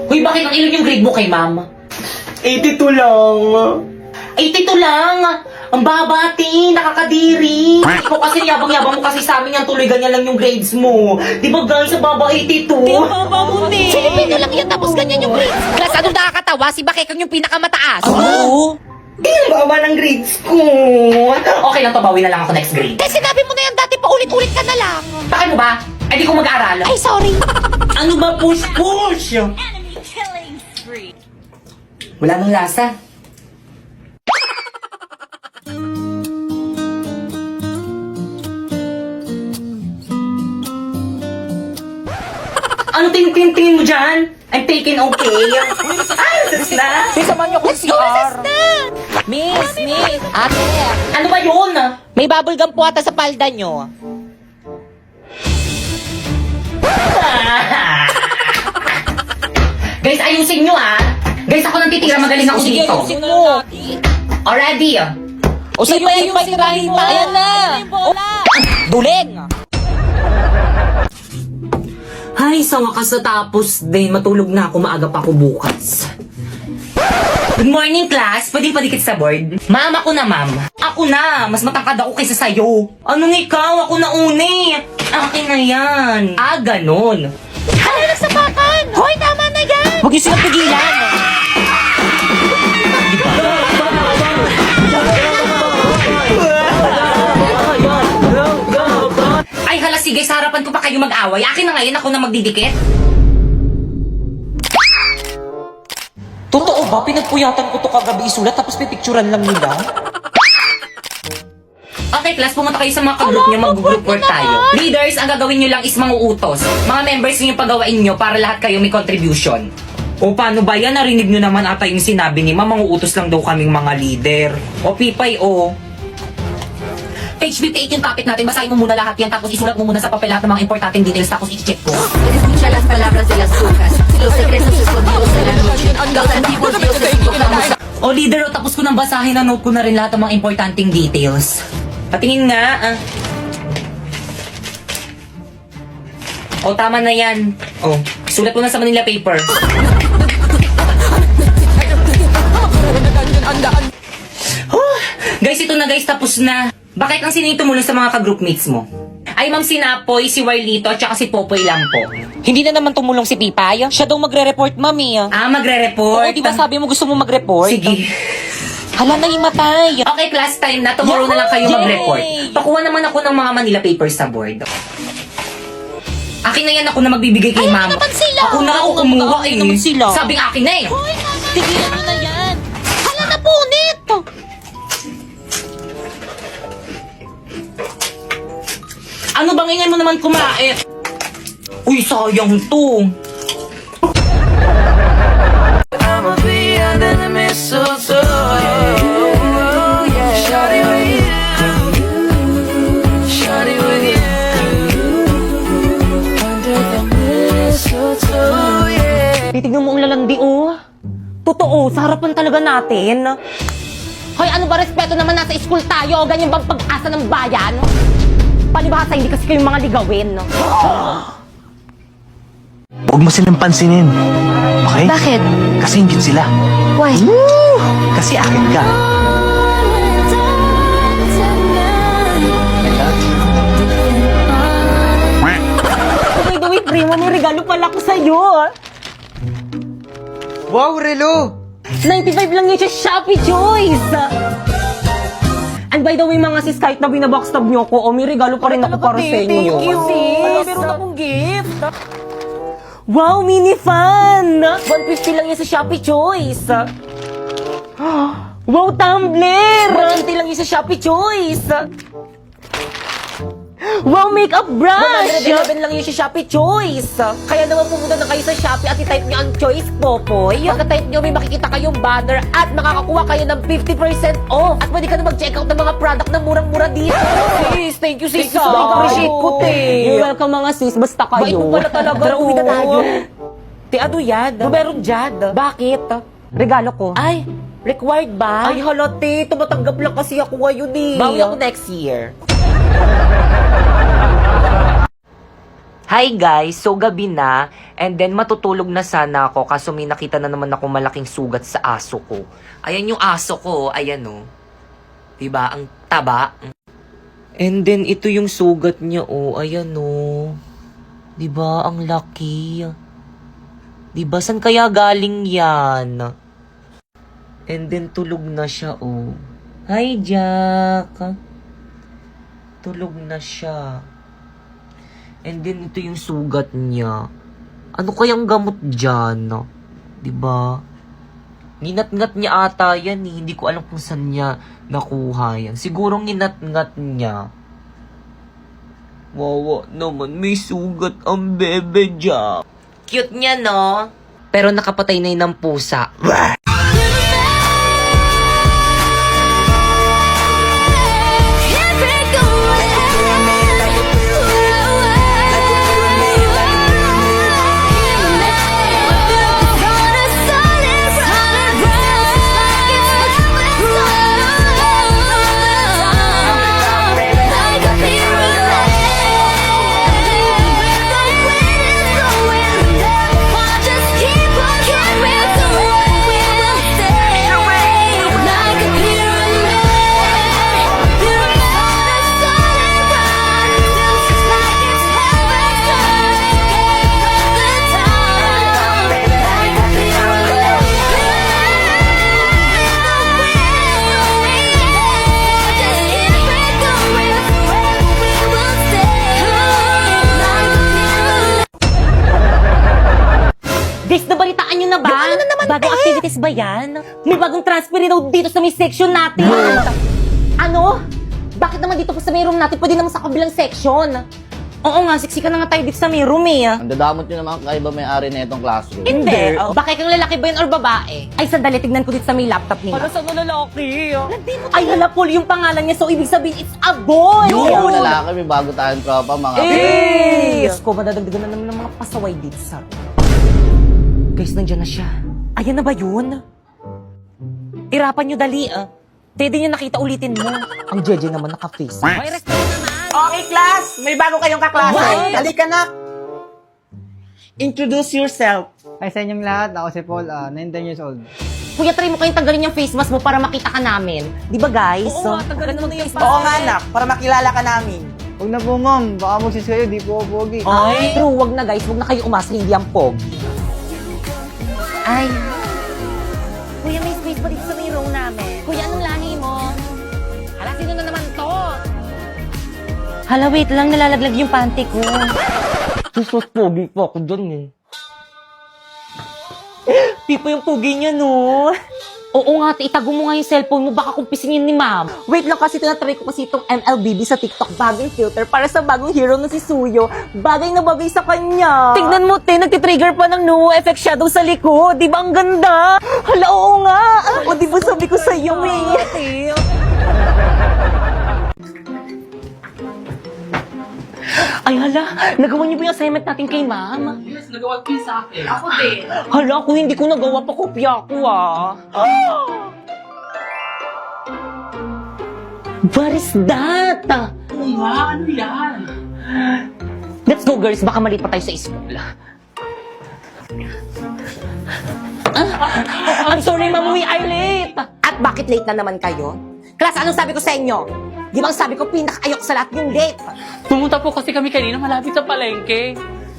Hoy, bakit ang ilan yung grade mo kay ma'am? 82 lang. 82 lang! Ang babati, nakakadiri. Ikaw kasi yabang-yabang mo kasi sa amin yan, tuloy ganyan lang yung grades mo. Di ba guys, ang baba 82? Filipino lang yan tapos ganyan yung grades. Plus, ano nakakatawa? Si Bakekang yung pinakamataas. Oo. Di ang baba ng grades ko. Okay lang to, bawi na lang ako next grade. Eh, sinabi mo na yan dati, paulit-ulit ka na lang. Bakit mo ba? Ay, di ko mag-aaral. Ay, sorry. Ano ba push-push? Wala nang lasa. Ano tingin mo dyan? I'm taking okay. Ay, sus na. Samahan niyo ko si CR. Miss. Ate, Ano ba yun? may bubble gum po ata sa palda nyo. Guys, ayusin nyo ah. Guys, ako nang titira. Magaling ako Sige, dito. ayusin mo. Already. O sige, yung sirahin mo. Ayan na. Duling. Ay, sa wakas natapos din. Matulog na ako. Maaga pa ako bukas. Good morning, class. Pwedeng padikit sa board? Ma'am, ako na, ma'am. Ako na. Mas matangkad ako kaysa sa'yo. Anong ikaw? Ako na uni. Akin na yan. Ah, ganon. Ano nagsapakan? Hoy, tama na yan! Huwag niyo silang pigilan. Ay, hala, sige. Sa harapan ko pa kayo mag-away. Akin na ngayon. Ako na magdidikit. Totoo ba? Pinagpuyatan ko to kagabi isulat tapos pipicturan lang nila? Okay, class, pumunta kayo sa mga ka-group nyo, mag-group work tayo. Leaders, ang gagawin nyo lang is manguutos. Mga members nyo yung pagawain nyo para lahat kayo may contribution. O paano ba yan? Narinig nyo naman ata yung sinabi ni Ma'am, manguutos lang daw kaming mga leader. O Pipay, o. Page 58 yung topic natin, basahin mo muna lahat yan, tapos isulat mo muna sa papel lahat ng mga importanteng details, tapos i-check ko. Escucha las palabras de las brujas, los secretos escondidos de la noche, los antiguos dioses invocados. O leader, o tapos ko nang basahin, na-note ko na rin lahat ng mga importanteng details. Patingin nga, ah. O, tama na yan. O, sulat mo na sa Manila paper. Oh, guys, ito na guys, tapos na. Bakit ang sino yung tumulong sa mga ka-groupmates mo? Ay, Ma'am Sinapoy, si Warlito, at saka si Popoy lang po. Hindi na naman tumulong si Pipay. Siya daw magre-report, mami. Ah, magre-report? Oo, di ba sabi mo gusto mo mag-report? Sige. Hala na himatay. Okay, class time na. Tomorrow na lang kayo Yay! mag-report. Pakuha naman ako ng mga Manila papers sa board. Akin na yan, ako na magbibigay kay Ay, ma'am. naman sila. Ako na, ako Oo, kumuha ay, eh. naman sila. Sabing akin na eh. Hoy, mama. Tigilan mo na yan. Hala na punit. Ano bang ingay mo naman kumain? Uy, sayang to. Titignan mo ang lalandi, oh. Totoo, sa harapan talaga natin. Hoy, ano ba respeto naman nasa school tayo? Ganyan bang pag-asa ng bayan? Palibhasa, hindi kasi kayo mga ligawin. Huwag mo silang pansinin. Okay? Bakit? Kasi ingit sila. Why? Kasi akin ka. By the way, primo, may regalo pala ko sa'yo. Wow, Relo! 95 lang yun sa Shopee Choice. And by the way, mga sis, kahit na binabackstab niyo ako, may regalo pa rin ako para sa inyo. Thank you, sis. Meron akong gift. Wow, mini fan! 150 lang yan sa Shopee Choice. Wow, tumbler! 180 lang yan sa Shopee Choice. Wow, makeup brush! 111 lang yun sa Shopee Choice. Kaya naman pumunta na kayo sa Shopee at i-type nyo ang Choice Popoy. Pagka-type nyo, may makikita kayong banner at makakakuha kayo ng 50% off. At pwede ka na mag-check out ng mga product na murang-mura dito. Sis, thank you sis. Appreciate ko, te. You're welcome mga sis, basta kayo. Bait mo pala talaga. Tara, uwi na tayo. Te, ano yan? Meron dyan. Bakit? Regalo ko. Ay, required ba? Ay, hala, te. Tumatanggap lang kasi ako ngayon eh. Bawi ako next year. Hi guys, so gabi na, and then matutulog na sana ako kaso may nakita na naman ako malaking sugat sa aso ko. Ayan yung aso ko, ayan oh. Diba, ang taba. And then ito yung sugat niya oh, ayan oh. Diba, ang laki. Diba, saan kaya galing yan? And then tulog na siya oh. Hi Jack. Tulog na siya. And then, ito yung sugat niya. Ano kayang gamot dyan? Diba? Ninat-ngat niya ata yan eh. Hindi ko alam kung saan niya nakuha yan. Siguro ninat-ngat niya. Wawa naman, may sugat ang bebe dyan. Cute niya, no? Pero nakapatay na yun ng pusa. Guys, nabalitaan nyo na ba? Ano na naman, bagong activities ba yan? May bagong transfer daw dito sa may section natin. Ano? Bakit naman dito pa sa may room natin? Pwede naman sa kabilang section. Oo nga, siksikan na nga tayo dito sa may room eh. Ang dadamot nyo naman kaiba may-ari na itong classroom. Hindi. Baka kang lalaki ba yun or babae? Ay, sandali, tignan ko dito sa may laptop niya. Para saan na lalaki? Ay, hala, Paul, yung pangalan niya. So, ibig sabihin, it's a boy. Yung lalaki, may bago tayong tropa, mga Diyos ko, madadagdagan na naman ng mga pasaway dito sa... Guys, nandiyan na siya. Ayan na ba yun? Irapan nyo dali, ah. Pwede nyo nakita ulitin mo. Ang Jeje naman naka-face. May respeto naman. Okay, class! May bago kayong kaklase. What? Halika na! Introduce yourself. Hi sa inyong lahat, ako si Paul, 19 years old. Kuya, try mo kayong tanggalin yung face mask mo para makita ka namin. Di ba, guys? Oo nga, tanggalin mo na yung Oo nga, anak. Para makilala ka namin. Huwag na po ma'am, baka magsis kayo, di po ako pogi. Ay, true. Wag na, guys. Wag na kayo umasa, hindi ang pogi. Ay. Kuya, may space pa dito sa may room namin. Kuya, anong lahi mo? Hala, sino na naman to? Hala, wait lang. Nalalaglag yung panty ko. Sus, pogi pa ako dun eh. Pipo yung pogi niya, no? Oo nga, itago mo nga yung cellphone mo. Baka kumpisingin ni ma'am. Wait lang kasi tinatry ko kasi itong MLBB sa TikTok. Bagong filter para sa bagong hero na si Suyo. Bagay na bagay sa kanya. Tignan mo, te. Nagtitrigger pa ng no effect shadow sa likod. Di ba ang ganda? Hala, oo nga. O di ba sabi ko sa'yo, eh. Ay, hala. Nagawa niyo ba yung assignment natin kay ma'am? Yes, nagawa ko yun sa akin. Ako din. Hala, kung hindi ko nagawa pa, kopya ko, ah. What is that? Oo nga, ano yan? Let's go, girls. Baka mali pa tayo sa school. I'm sorry, ma'am. We are late. At bakit late na naman kayo? Class, anong sabi ko sa inyo? Di ba ang sabi ko, pinaka-ayok sa lahat yung late? Pumunta po kasi kami kanina malapit sa palengke.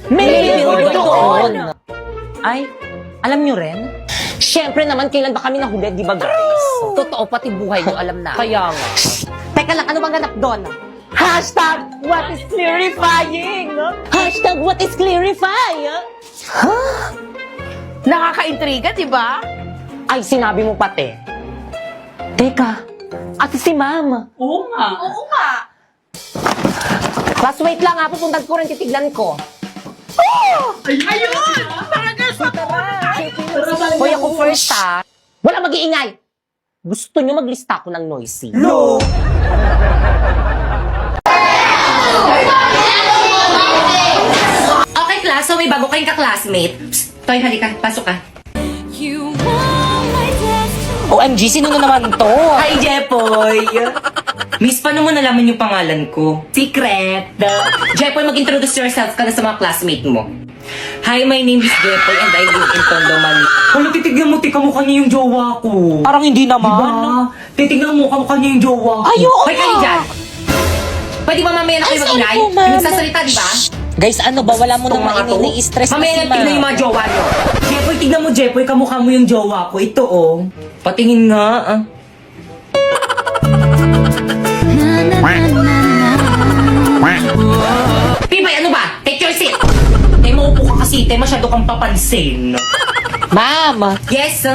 May video doon. Ay, alam nyo rin? Siyempre naman, kailan ba kami nahuli, di ba, guys? Totoo, pati buhay nyo, alam na. Kaya nga. Teka lang, ano bang ganap doon? Hashtag, what is clarifying? Hashtag, what is clarifying? Nakaka-intriga, di ba? Ay, sinabi mo pati. Teka, ate si ma'am. Oo nga. Oo nga. Class, wait lang ha, pupuntan ko rin, titignan ko. Ayun! Talaga sa Hoy, ako first ha. Wala mag-iingay. Gusto nyo maglista ko ng noisy? No! Okay, class. So, may bago kayong ka-classmate. Psst, Toy, halika. Pasok ka. OMG, sino na naman to? Hi, Jepoy! Miss, paano mo nalaman yung pangalan ko? Secret! Jepoy, mag-introduce yourself ka na sa mga classmate mo. Hi, my name is Jepoy and I live in Tondo, Manila. Wala, titignan mo, kamukha niya yung jowa ko. Parang hindi naman. Diba? Titignan mo, kamukha niya yung jowa ko. Ay, oo Hoy, kayo nga. dyan! Pwede ba mamaya na kayo Ay, mag-inay? sorry po, ma'am. Nagsasalita, di ba? Guys, ano ba? Wala mo Itong nang mga to. mainini-stress Mamaya kasi, na tignan yung mga jowa nyo. Jepoy, tignan mo, Jepoy, kamukha mo yung jowa ko. Ito, oh. Patingin nga, ah. Pibay, ano ba? Take your seat! Maupo ka kasi, masyado kang papansin. Ma'am! Yes,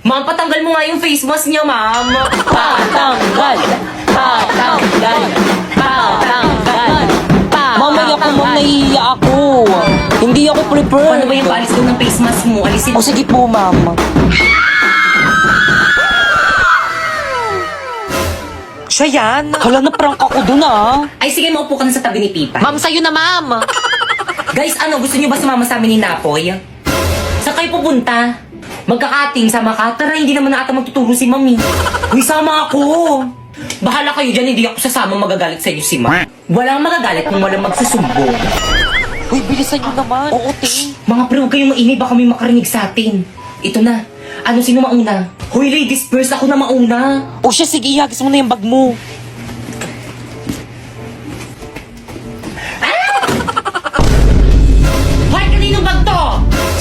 ma'am, patanggal mo nga yung face mask niya, ma'am. Patanggal! Patanggal! Patanggal! Mamaya ko, ma'am, nahihiya ako. Hindi ako prepared. Paano ba yung balis doon ng face mask mo? Alisin O sige po, ma'am. Siya yan. Hala, na-prank ako dun, ah. Ay, sige, maupo ka na sa tabi ni Pipa. Ma'am, sa'yo na, ma'am. Guys, ano, gusto niyo ba sumama sa amin ni Napoy? Saan kayo pupunta? Magkakating, sama ka? Tara, hindi naman na ata magtuturo si Mami. Uy, sama ako. Bahala kayo dyan, hindi ako sasama, magagalit sa inyo si Ma. Walang magagalit kung walang magsusumbong. Uy, bilisan nyo naman. Oo, ting. Mga pre, huwag kayong maingay, baka may makarinig sa atin. Ito na. Ano, sino mauna? Hoy, ladies first, ako na mauna. O siya, sige, ihagis mo na yung bag mo. Hoy, kanino bag to?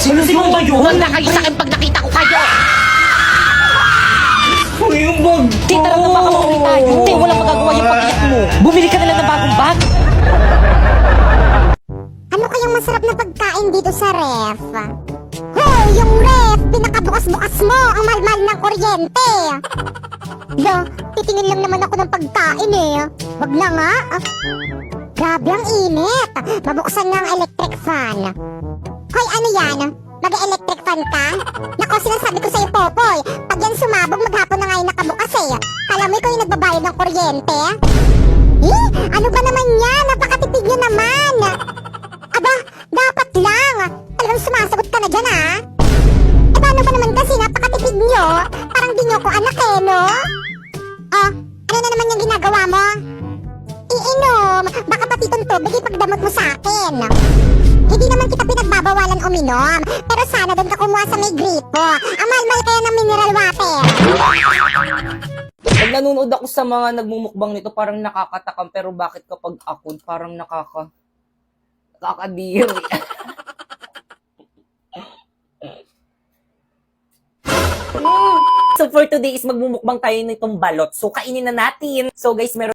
Sino ba yun? Huwag na kayo sa akin pag nakita ko kayo. Hoy, yung bag ko. Ting, tara na baka mauli tayo. Ting, walang magagawa yung pag-iyak mo. Bumili ka na lang ng bagong bag. Ano kayang masarap na pagkain dito sa ref? Hoy, yung ref! Pinakabukas-bukas mo! Ang mahal-mahal ng kuryente! Lo, titingin lang naman ako ng pagkain eh. Wag na nga. Grabe ang init. Mabuksan na ang electric fan. Hoy, ano yan? Mag-electric fan ka? Nako, sinasabi ko sa'yo, Popoy. Pag yan sumabog, maghapon na nga yung nakabukas eh. Kala mo ikaw yung nagbabayad ng kuryente? Eh, ano ba naman yan? Napakatipid nyo naman. Aba, dapat lang. Talagang sumasagot ka na dyan, ha? Eh, paano ba naman kasi napakatipid nyo? Parang di nyo ko anak eh, no? Oh, ano na naman yung ginagawa mo? Iinom. Baka pati itong tubig ipagdamot mo sa akin. Hindi naman kita pinagbabawalan uminom. Pero sana doon ka kumuha sa may gripo. Ang mahal-mahal kaya ng mineral water. Pag nanonood ako sa mga nagmumukbang nito, parang nakakatakam. Pero bakit kapag ako, parang nakakadiri. So for today is magmumukbang tayo nitong balot. So kainin na natin. So guys, meron